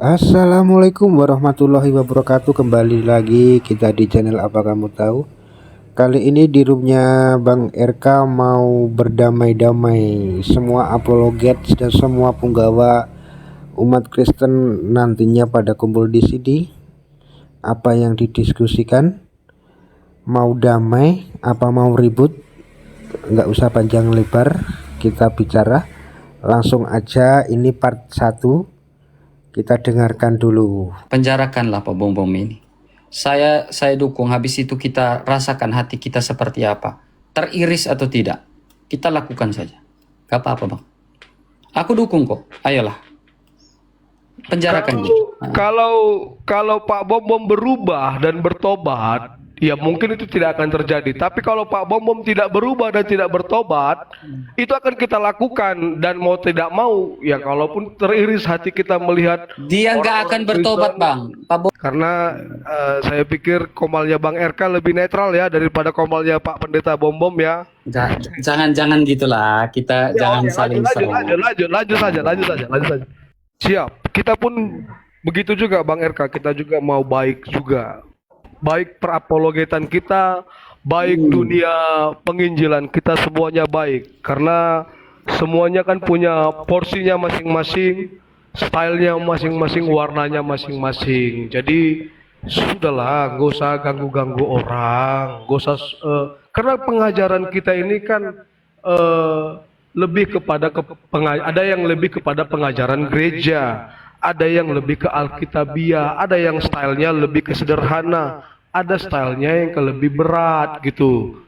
Assalamualaikum warahmatullahi wabarakatuh. Kembali lagi kita di channel Apa Kamu Tahu. Kali ini di roomnya Bang RK mau berdamai-damai. Semua apologet dan semua punggawa umat Kristen nantinya pada kumpul di sini. Apa yang didiskusikan? Mau damai apa mau ribut? Nggak usah panjang lebar, kita bicara langsung aja. Ini part 1, kita dengarkan dulu. Penjarakanlah Pak Bom Bom ini. Saya dukung. Habis itu kita rasakan hati kita seperti apa. Teriris atau tidak, kita lakukan saja. Gak apa-apa Bang. Aku dukung kok. Ayolah. Penjarakan dia. Kalau Pak Bom Bom berubah dan bertobat, ya mungkin itu tidak akan terjadi. Tapi kalau Pak Bom Bom tidak berubah dan tidak bertobat, itu akan kita lakukan. Dan mau tidak mau, ya kalaupun teriris hati kita melihat Dia nggak akan bertobat Bang. Pak Bom. karena saya pikir komalnya Bang RK lebih netral ya daripada komalnya Pak Pendeta Bom Bom ya. Jangan gitulah. Kita jangan Oke, saling serang. lanjut saja. Siap. Kita pun begitu juga Bang RK, kita juga mau baik juga. Baik perapologetan kita, baik dunia penginjilan kita, semuanya baik. Karena semuanya kan punya porsinya masing-masing, stylenya masing-masing, warnanya masing-masing. Jadi sudahlah, gak usah ganggu-ganggu orang, gak usah karena pengajaran kita ini kan lebih kepada ada yang lebih kepada pengajaran gereja, ada yang lebih ke alkitabiah, ada yang stylenya lebih ke sederhana, ada stylenya yang ke lebih berat gitu.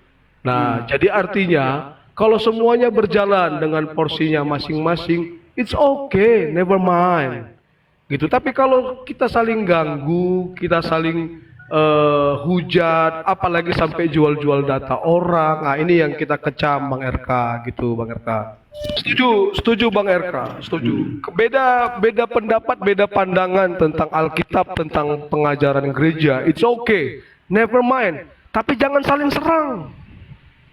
Nah, jadi artinya kalau semuanya berjalan dengan porsinya masing-masing, it's okay, never mind. Gitu. Tapi kalau kita saling ganggu, kita saling hujat, apalagi sampai jual-jual data orang, nah ini yang kita kecam Bang RK gitu, Bang RK. Setuju Bang RK, setuju. Beda pendapat, beda pandangan tentang Alkitab, tentang pengajaran gereja, it's okay, never mind. Tapi jangan saling serang.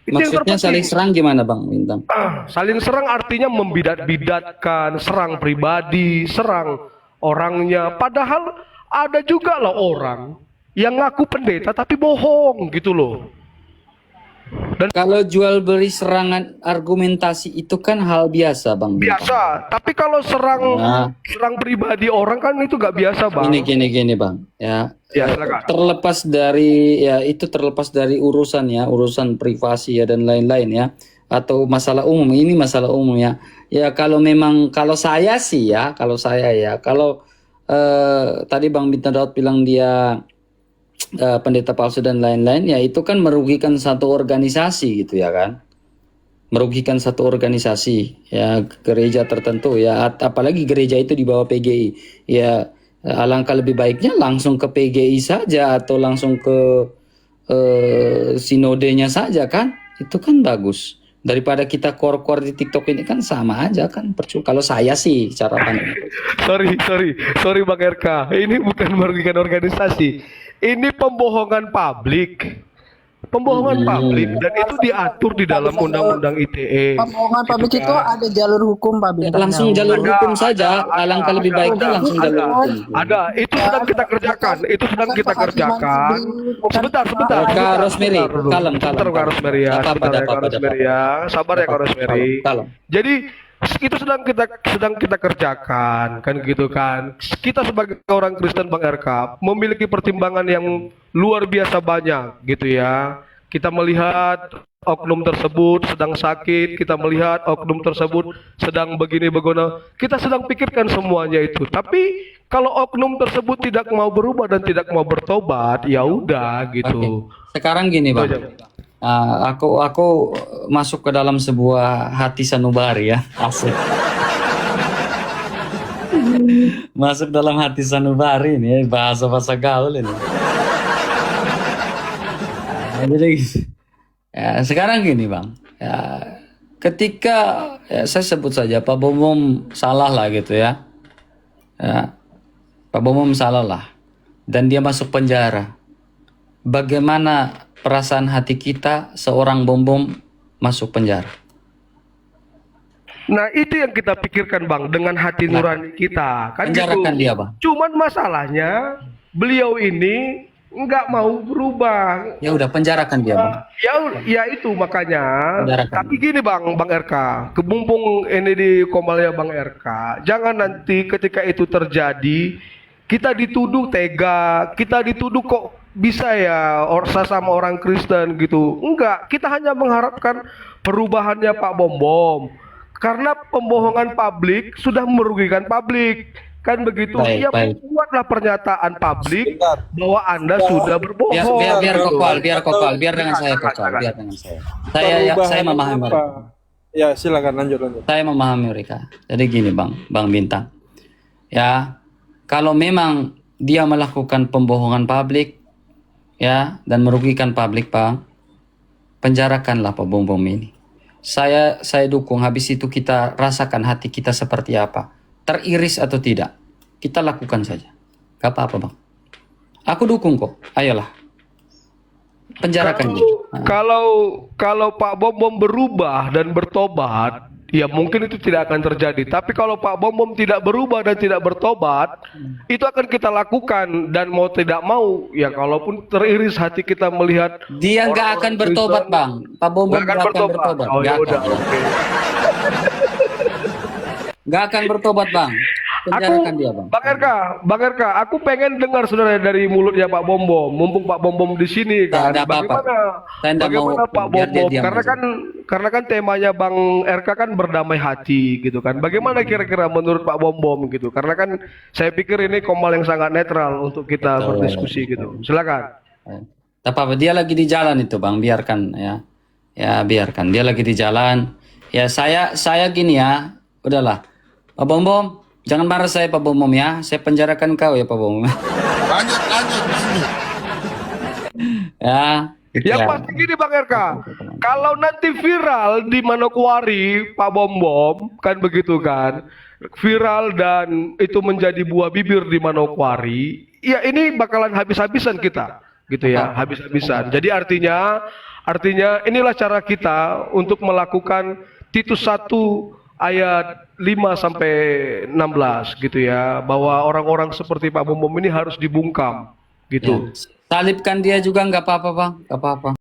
Itu yang Maksudnya terpenting. saling serang gimana Bang Bintang? Saling serang artinya membidat-bidatkan, serang pribadi, serang orangnya. Padahal ada juga loh orang yang ngaku pendeta tapi bohong gitu loh. Dan Kalau jual beli serangan argumentasi itu kan hal biasa Bang Bintang. biasa, tapi kalau serang Nah. serang pribadi orang kan itu gak biasa Bang. Gini Bang, ya. Ya silakan. Terlepas dari urusan privasi ya dan lain-lain ya, atau masalah umum. Ini masalah umum ya. Ya kalau saya sih ya, kalau tadi Bang Bintang Daud bilang dia pendeta palsu dan lain-lain, ya itu kan merugikan satu organisasi gitu ya kan. Merugikan satu organisasi ya, gereja tertentu ya, apalagi gereja itu di bawah PGI ya. Alangkah lebih baiknya langsung ke PGI saja atau langsung ke sinodenya saja kan, itu kan bagus daripada kita kor-kor di TikTok ini, kan sama aja kan, percuma. Kalau saya sih cara pandang. Sorry Bang RK. Ini bukan merugikan organisasi. Ini pembohongan publik. Pembohongan publik, dan itu diatur di dalam Undang-Undang ITE. Pembohongan publik itu ada jalur hukum Pak Bintang. Langsung jalur hukum saja. Alangkah lebih baiknya langsung jalur hukum. Ada, itu sedang kita kerjakan. Sebentar. Kak Rosemary, kalem. Sebentar Kak Rosemary ya. Sabar ya Kak Rosemary. Kalem. Jadi itu sedang kita kerjakan, kan gitu kan. Kita sebagai orang Kristen Bang RK memiliki pertimbangan yang luar biasa banyak gitu ya. Kita melihat oknum tersebut sedang sakit, kita melihat oknum tersebut sedang begini begono. Kita sedang pikirkan semuanya itu. Tapi kalau oknum tersebut tidak mau berubah dan tidak mau bertobat, ya udah gitu. Oke. Sekarang gini Bang. Aku masuk ke dalam sebuah hati sanubari ya. Asik. Masuk dalam hati sanubari ini, bahasa gaul ini. Jadi ya, sekarang gini Bang. Ya, ketika saya sebut saja Pak Bom Bom salah lah gitu ya. Ya, Pak Bom Bom salah lah dan dia masuk penjara. Bagaimana perasaan hati kita seorang Bom Bom masuk penjara? Nah, itu yang kita pikirkan Bang dengan hati nurani kita. Kan gitu. Penjarakan dia, Bang. Cuman masalahnya beliau ini nggak mau berubah. Ya udah, penjarakan dia, Bang. Ya itu makanya. Penjarakan. Tapi gini Bang RK, kebumpung ini di Komalnya Bang RK, jangan nanti ketika itu terjadi kita dituduh tega, kita dituduh kok bisa ya sesama orang Kristen gitu. Enggak, kita hanya mengharapkan perubahannya Pak Bom Bom. Karena pembohongan publik sudah merugikan publik. Kan begitu, Baik, ya baik. buatlah pernyataan publik bahwa Anda sudah berbohong. Biar kokal, biar dengan saya kokal, biar dengan saya. Saya memahami mereka. Ya, silakan lanjut. Saya memahami mereka. Jadi gini, Bang Bintang. Ya, kalau memang dia melakukan pembohongan publik, ya, dan merugikan publik, Bang, penjarakanlah Pak Bom Bom ini. Saya dukung. Habis itu kita rasakan hati kita seperti apa. Teriris atau tidak, kita lakukan saja. Gak apa-apa, Bang. Aku dukung kok. Ayolah. Penjarakan dia. Kalau Pak Bom Bom berubah dan bertobat, ya mungkin itu tidak akan terjadi. Tapi kalau Pak Bom Bom tidak berubah dan tidak bertobat, itu akan kita lakukan. Dan mau tidak mau, ya kalaupun teriris hati kita melihat Dia nggak akan bertobat, Bang. Pak Bom Bom nggak akan bertobat. Oh ya udah, oke. Nggak akan bertobat, Bang. Penjarakan dia, Bang. Bang RK, aku pengen dengar sebenarnya dari mulutnya Pak Bom Bom. Mumpung Pak Bom Bom di sini kan. Nggak apa-apa. Saya nggak Bagaimana mau, Pak biar Bom dia Bom? diam aja. Karena kan temanya Bang RK kan berdamai hati gitu kan. Bagaimana kira-kira menurut Pak Bom Bom gitu? Karena kan saya pikir ini Komal yang sangat netral untuk kita Betul. berdiskusi gitu. Silakan. Tak apa-apa, dia lagi di jalan itu, Bang. Biarkan ya. Ya, biarkan. Dia lagi di jalan. Ya, saya gini ya. Udahlah. Pak Bom Bom, jangan marah saya Pak Bom Bom ya. Saya penjarakan kau ya Pak Bom Bom. Lanjut. Ya. gitu Yang ya. pasti gini Bang RK, kalau nanti viral di Manokwari Pak Bom Bom, kan begitu kan, viral dan itu menjadi buah bibir di Manokwari, ya ini bakalan habis-habisan kita, gitu ya, habis-habisan. Jadi artinya inilah cara kita untuk melakukan Titus 1 ayat 5 sampai 16 gitu ya, bahwa orang-orang seperti Pak Bom Bom ini harus dibungkam, gitu. Ya. Salibkan dia juga nggak apa-apa, Bang. Nggak apa-apa.